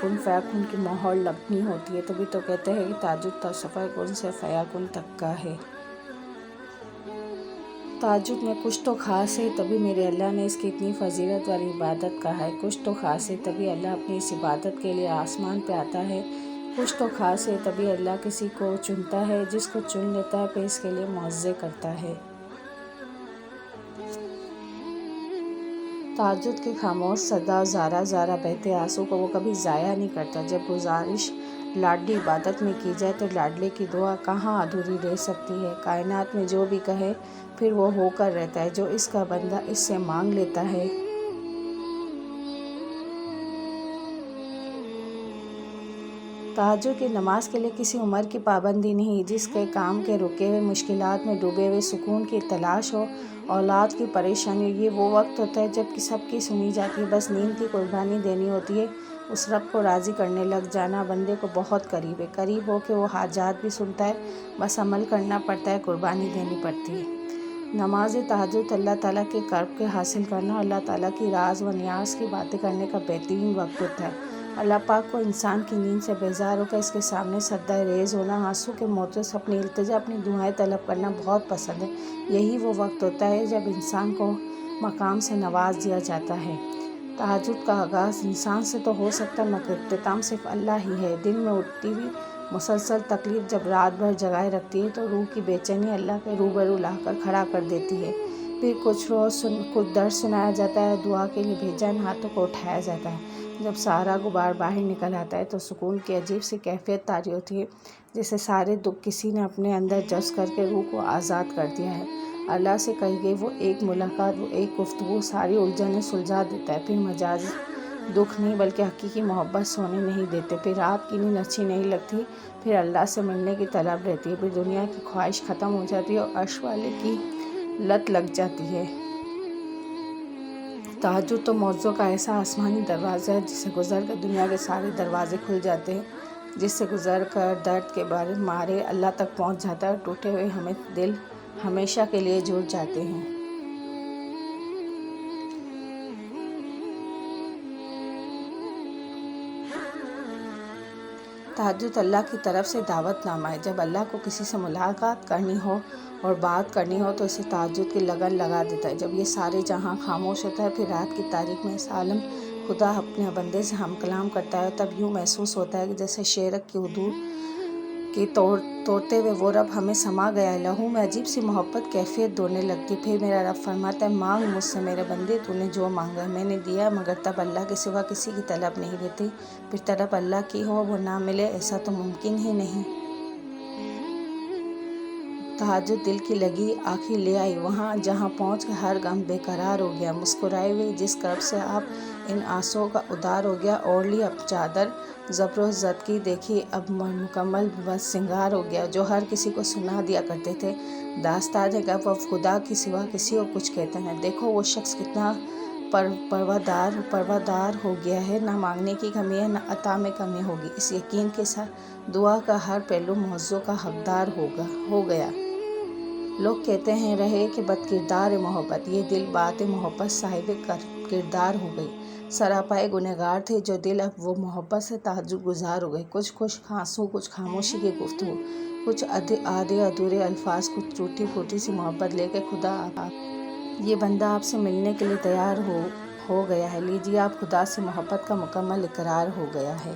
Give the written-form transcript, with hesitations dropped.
کن فیکن کی مہر لگنی ہوتی ہے، تبھی تو کہتے ہیں کہ تہجد صفحہ کن سے فیکن تک کا ہے۔ تہجد میں کچھ تو خاص ہے، تبھی میرے اللہ نے اس کی اتنی فضیلت والی عبادت کہا ہے۔ کچھ تو خاص ہے، تبھی اللہ اپنی اس عبادت کے لیے آسمان پہ آتا ہے۔ کچھ تو خاص ہے، تبھی اللہ کسی کو چنتا ہے، جس کو چن لیتا ہے پھر اس کے لیے معاوضے کرتا ہے۔ تہجد کی خاموش صدا، زارا زارا بہتے آنسو کو وہ کبھی ضائع نہیں کرتا۔ جب گزارش لاڈلی عبادت میں کی جائے تو لاڈلے کی دعا کہاں ادھوری رہ سکتی ہے۔ کائنات میں جو بھی کہے پھر وہ ہو کر رہتا ہے، جو اس کا بندہ اس سے مانگ لیتا ہے۔ تہجد کی نماز کے لیے کسی عمر کی پابندی نہیں۔ جس کے کام کے رکے ہوئے، مشکلات میں ڈوبے ہوئے، سکون کی تلاش ہو، اولاد کی پریشانی، یہ وہ وقت ہوتا ہے جب کہ سب کی سنی جاتی ہے، بس نیند کی قربانی دینی ہوتی ہے۔ اس رب کو راضی کرنے لگ جانا بندے کو بہت قریب ہے، قریب ہو کے وہ حاجات بھی سنتا ہے، بس عمل کرنا پڑتا ہے، قربانی دینی پڑتی ہے۔ نماز تہجد اللہ تعالیٰ کے قرب کے حاصل کرنا، اللہ تعالیٰ کی راز و نیاز کی باتیں کرنے کا بہترین وقت ہوتا ہے۔ اللہ پاک کو انسان کی نیند سے بیزار ہو کر اس کے سامنے سجدہ ریز ہونا، آنسو کے موجوں سے اپنی التجا، اپنی دعائیں طلب کرنا بہت پسند ہے۔ یہی وہ وقت ہوتا ہے جب انسان کو مقام سے نواز دیا جاتا ہے۔ تہجد کا آغاز انسان سے تو ہو سکتا ہے، مگر اختتام صرف اللہ ہی ہے۔ دل میں اٹھتی ہوئی مسلسل تکلیف جب رات بھر جگائے رکھتی ہے تو روح کی بے چینی اللہ کے روبرو لا کر کھڑا کر دیتی ہے۔ پھر کچھ درد سنایا جاتا ہے، دعا کے لیے بھیجا ان ہاتھوں کو اٹھایا جاتا ہے۔ جب سارا غبار باہر نکل آتا ہے تو سکون کی عجیب سی کیفیت طاری ہوتی ہے، جیسے سارے دکھ کسی نے اپنے اندر جذب کر کے روح کو آزاد کر دیا ہے۔ اللہ سے کہی گئی وہ ایک ملاقات، وہ ایک گفتگو ساری الجھنیں سلجھا دیتا ہے۔ پھر مجازی دکھ نہیں بلکہ حقیقی محبت سونے نہیں دیتے، پھر رات کی نیند اچھی نہیں لگتی، پھر اللہ سے ملنے کی طلب رہتی ہے، پھر دنیا کی خواہش ختم ہو جاتی ہے اور عرش والے کی لت لگ جاتی ہے۔ تہجد تو معجزوں کا ایسا آسمانی دروازہ ہے جس سے گزر کر دنیا کے سارے دروازے کھل جاتے ہیں، جس سے گزر کر درد کے مارے اللہ تک پہنچ جاتا ہے اور ٹوٹے ہوئے دل ہمیشہ کے لیے جڑ جاتے ہیں۔ تہجد اللہ کی طرف سے دعوت نامہ ہے۔ جب اللہ کو کسی سے ملاقات کرنی ہو اور بات کرنی ہو تو اسے تہجد کی لگن لگا دیتا ہے۔ جب یہ سارے جہاں خاموش ہوتا ہے، پھر رات کی تاریک میں اس عالم خدا اپنے بندے سے ہم کلام کرتا ہے، تب یوں محسوس ہوتا ہے کہ جیسے شیرک کی حدود کی توڑتے ہوئے وہ رب ہمیں سما گیا ہے۔ لہو میں عجیب سی محبت کیفیت دوڑنے لگتی ہے۔ پھر میرا رب فرماتا ہے، مانگ مجھ سے میرے بندے، تو نے جو مانگا میں نے دیا، مگر تب اللہ کے سوا کسی کی طلب نہیں رہتی۔ پھر طلب اللہ کی ہو وہ نہ ملے، ایسا تو ممکن ہی نہیں۔ تہجد دل کی لگی آنکھیں لے آئی، وہاں جہاں پہنچ کر ہر غم بے قرار ہو گیا۔ مسکرائے ہوئے جس کرب سے آپ ان آنسوؤں کا ادار ہو گیا، اوڑھ لی اب چادر زبر و زد کی، دیکھی اب مکمل بس سنگار ہو گیا، جو ہر کسی کو سنا دیا کرتے تھے۔ داستان ہے کہ اب خدا کے سوا کسی کو کچھ کہتا ہے۔ دیکھو وہ شخص کتنا پروادار ہو گیا ہے، نہ مانگنے کی کمی ہے، نہ عطا میں کمی ہوگی۔ اس یقین کے ساتھ دعا کا ہر پہلو معجزوں کا حقدار ہو گیا۔ لوگ کہتے ہیں رہے کہ بد کردار محبت، یہ دل بات محبت صاحب کردار ہو گئی۔ سراپائے گنہگار تھے جو دل، اب وہ محبت سے تہجد گزار ہو گئی۔ کچھ آنسو، کچھ خاموشی کی گفتگو، کچھ آدھے ادھورے الفاظ، کچھ ٹوٹی پھوٹی سی محبت لے کے خدا یہ بندہ آپ سے ملنے کے لیے تیار ہو گیا ہے، لیجیے آپ خدا سے محبت کا مکمل اقرار ہو گیا ہے۔